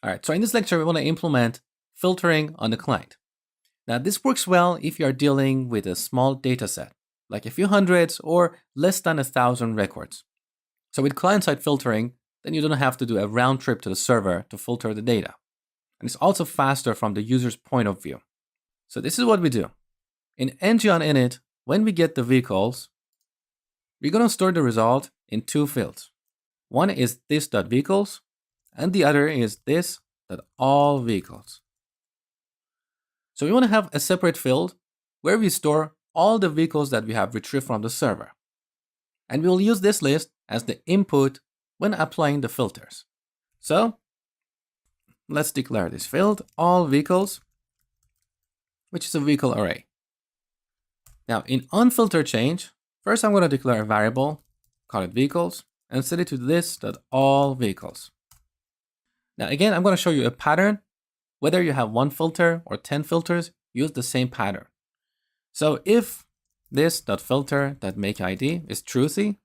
All right, so in this lecture, we want to implement filtering on the client. Now, this works well if you are dealing with a small data set, like a few hundreds or less than 1,000 records. So with client-side filtering, then you don't have to do a round trip to the server to filter the data. And it's also faster from the user's point of view. So this is what we do. In ng-on-init, when we get the vehicles, we're going to store the result in two fields. One is this.vehicles, and the other is this.allVehicles. So we want to have a separate field where we store all the vehicles that we have retrieved from the server. And we will use this list as the input when applying the filters. So let's declare this field, allVehicles, which is a vehicle array. Now in onFilterChange, first I'm going to declare a variable, call it vehicles, and set it to this.allVehicles. Now again, I'm going to show you a pattern. Whether you have one filter or 10 filters, use the same pattern. So if this.filter.makeID is truthy,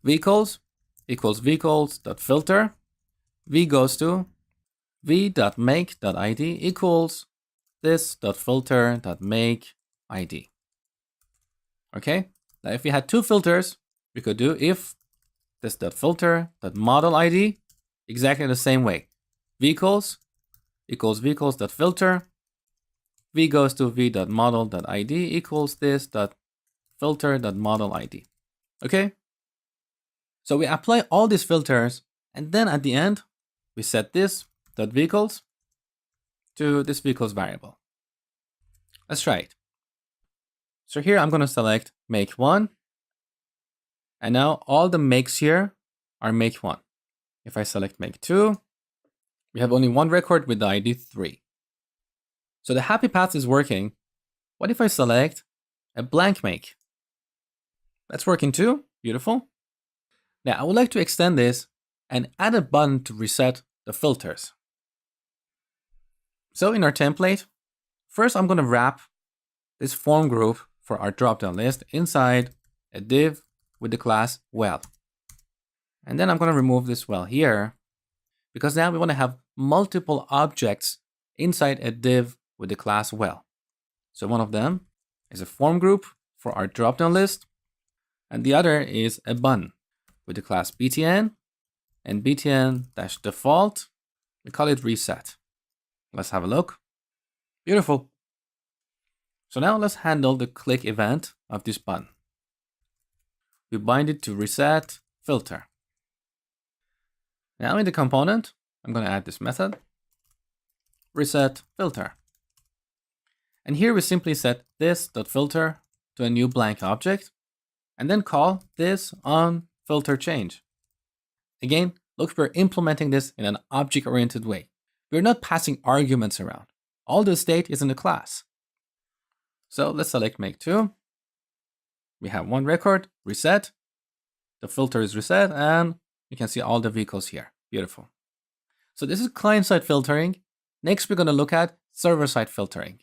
vehicles equals vehicles.filter, v goes to v.make.id equals this.filter.makeID. Okay, now if we had two filters, we could do if this.filter.modelID exactly the same way. Vehicles equals vehicles.filter, v goes to v.model.id equals this.filter.modelID. Okay? So we apply all these filters, and then at the end, we set this.vehicles to this vehicles variable. Let's try it. So here I'm going to select make one, and now all the makes here are make one. If I select make two, we have only one record with the ID 3. So the happy path is working. What if I select a blank make? That's working too. Beautiful. Now I would like to extend this and add a button to reset the filters. So in our template, first I'm going to wrap this form group for our dropdown list inside a div with the class well. And then I'm going to remove this well here, because now we want to have multiple objects inside a div with the class well. So one of them is a form group for our dropdown list, and the other is a button with the class btn and btn-default. We call it reset. Let's have a look. Beautiful. So now let's handle the click event of this button. We bind it to reset filter. Now in the component, I'm going to add this method, reset filter. And here we simply set this.filter to a new blank object, and then call this on filter change. Again, look, we're implementing this in an object-oriented way. We're not passing arguments around. All the state is in the class. So let's select make two. We have one record, reset. The filter is reset, and you can see all the vehicles here. Beautiful. So this is client-side filtering. Next, we're going to look at server-side filtering.